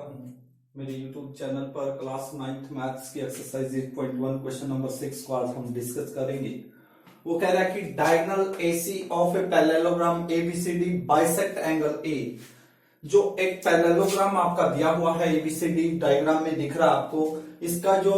करता हूँ मेरे YouTube चैनल पर क्लास 9th मैथ्स की एक्सरसाइज 8.1 क्वेश्चन नंबर 6 को आज हम डिस्कस करेंगे। वो कह रहा है कि diagonal AC of a parallelogram ABCD bisect angle A। जो एक पैरेललोग्राम आपका दिया हुआ है ABCD डायग्राम में दिख रहा है आपको, इसका जो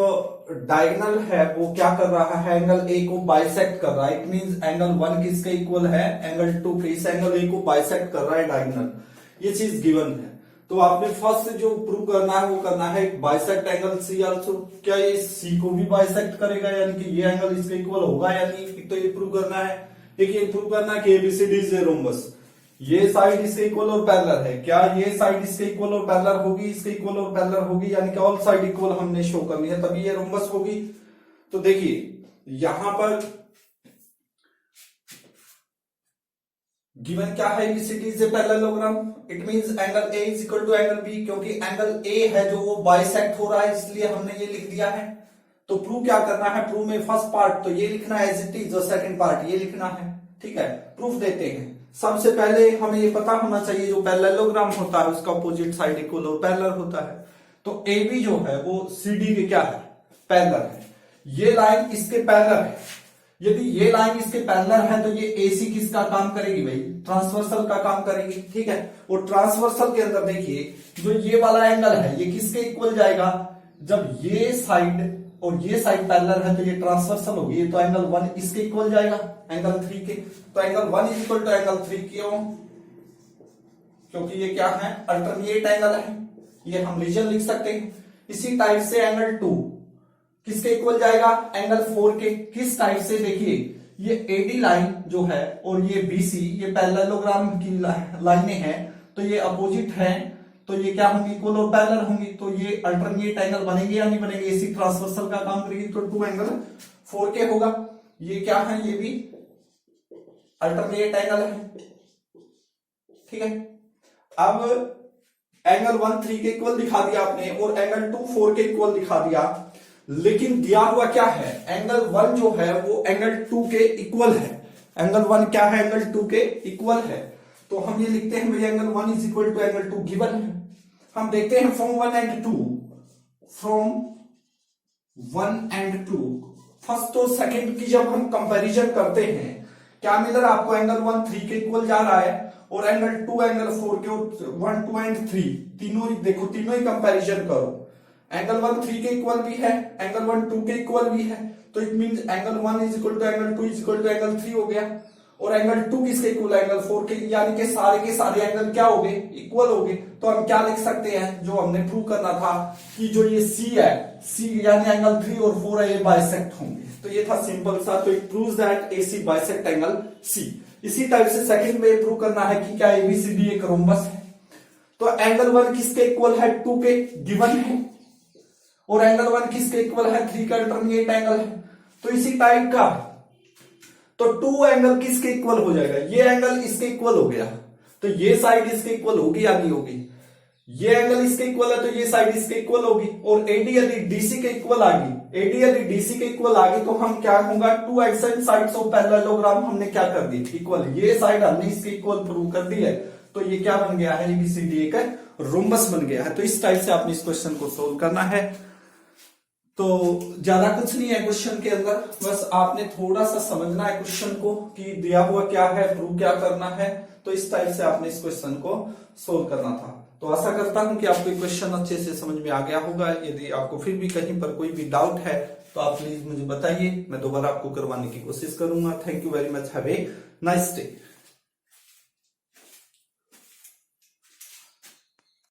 डायगोनल है वो क्या कर रहा है, एंगल A को बाइसेक्ट कर रहा है। इट मींस एंगल 1 किसके इक्वल है, एंगल 2 के। इस एंगल A को बाइसेक्ट कर रहा है डायगोनल, ये चीज गिवन है। तो आपने फर्स्ट जो प्रूव करना है वो करना है बाइसेक्ट एंगल C आल्सो। क्या ये C को भी बाइसेक्ट करेगा, यानी कि ये एंगल इसके इक्वल होगा या नहीं, तो ये प्रूव करना है। एक ये प्रूव करना है कि ABCD इज ए रोम्बस, ये साइड इसके इक्वल और पैरेलल है। क्या ये साइड इसके इक्वल और पैरेलल होगी, इसके इक्वल और पैरेलल होगी, यानी कि ऑल साइड इक्वल हमने शो करनी है, तभी ये रोम्बस होगी। तो देखिए यहां पर गिवन क्या है, ABCD is a parallelogram. It means angle A is equal to angle B, क्योंकि एंगल A है जो वो बाइसेक्ट हो रहा है, इसलिए हमने ये लिख दिया है। तो प्रूव क्या करना है, प्रूव में फर्स्ट पार्ट तो ये लिखना है एज इट इज, और सेकंड पार्ट ये लिखना है। ठीक है, प्रूफ देते हैं। सबसे पहले हमें ये पता होना चाहिए जो पैरेललोग्राम होता है उसका अपोजिट साइड इक्वल और पैरेलल होता है। तो AB जो है वो CD के क्या है, पैरेलल है। ये लाइन इसके पैरेलल है। यदि ये लाइन इसके पैरेलल है तो ये AC किसका काम करेगी भाई, ट्रांसवर्सल का काम करेगी। ठीक है, और ट्रांसवर्सल के अंदर देखिए जो ये वाला एंगल है ये किसके इक्वल जाएगा, जब ये साइड और ये साइड पैरेलल है तो ये ट्रांसवर्सल होगी, तो एंगल 1 इसके इक्वल जाएगा एंगल 3 के। तो angle 1 is equal to angle 3 क्यों, क्योंकि ये क्या है, अल्टरनेट एंगल है, ये हम रीजन लिख सकते हैं। इसी टाइप से एंगल 2 किसके इक्वल जाएगा, एंगल 4 के। किस टाइप से, देखिए ये AD लाइन जो है और ये BC ये पैरेललोग्राम की लाइनें हैं, तो ये अपोजिट हैं, तो ये क्या होंगी, इक्वल और पैरेलल होंगी, तो ये अल्टरनेट एंगल बनेंगे या नहीं बनेंगे, इसी ट्रांसवर्सल का काम करेगी, तो 2 एंगल 4 के होगा। ये क्या है, ये भी अल्टरनेट एंगल है। ठीक है, अब एंगल 1 3 के इक्वल दिखा दिया आपने और एंगल 2 4 के इक्वल दिखा दिया, लेकिन दिया हुआ क्या है, एंगल 1 जो है वो एंगल 2 के इक्वल है। एंगल 1 क्या है, एंगल 2 के इक्वल है। तो हम ये लिखते हैं भाई angle 1 is equal to angle 2 given है। हम देखते हैं from 1 and 2, from 1 and 2 first और सेकंड की जब हम कंपैरिजन करते हैं, क्या मिल रहा है आपको, एंगल 1 3 के इक्वल जा रहा है और एंगल 2 एंगल 4 के, 1 2 एंड 3 तीनों ही देखो, तीनों ही कंपैरिजन करो। एंगल 1 3 के इक्वल भी है, एंगल 1 2 के इक्वल भी है, तो it means angle 1 is equal to angle 2 is equal to angle 3 हो गया। और एंगल 2 किसके इक्वल है, एंगल 4 के, यानी कि सारे के सारे एंगल क्या हो गए, इक्वल हो गए। तो हम क्या लिख सकते हैं, जो हमने प्रूव करना था कि जो ये C है, C यानी एंगल 3 और 4 है, ये बाइसेक्ट होंगे। तो ये था सिंपल सा, तो it proves that AC bisect angle C। इसी टाइप से सेकंड में प्रूव करना है कि क्या ABCD एक रोम्बस है। तो एंगल 1 किसके इक्वल है, 2 के गिवन है, और एंगल 1 किसके इक्वल है, 3 का अल्टरनेट एंगल है। तो इसी टाइप का तो 2 एंगल किसके इक्वल हो जाएगा, ये एंगल इसके इक्वल हो गया, तो ये साइड इसके इक्वल होगी या नहीं होगी। ये एंगल इसके इक्वल है तो ये साइड इसके इक्वल होगी। और AD यदि DC के इक्वल आ गई, AD यदि DC के इक्वल आ गई तो हम क्या होगा, 2 एडजेसेंट साइड्स ऑफ पैरेललोग्राम हमने क्या कर दी, इक्वल। ये साइड हमने इसके इक्वल प्रूव कर दी है, तो ये क्या बन गया है, ABCD एक रोम्बस बन गया है। तो इस टाइप से आपने इस क्वेश्चन को सोल्व करना है। तो ज्यादा कुछ नहीं है क्वेश्चन के अंदर, बस आपने थोड़ा सा समझना है क्वेश्चन को कि दिया हुआ क्या है, प्रूव क्या करना है। तो इस टाइप से आपने इस क्वेश्चन को सोल्व करना था। तो आशा करता हूं कि आपको क्वेश्चन अच्छे से समझ में आ गया होगा। यदि आपको फिर भी कहीं पर कोई भी डाउट है तो आप प्लीज मुझे बताइए, मैं दोबारा आपको करवाने की कोशिश करूंगा। Thank you very much, have a nice day.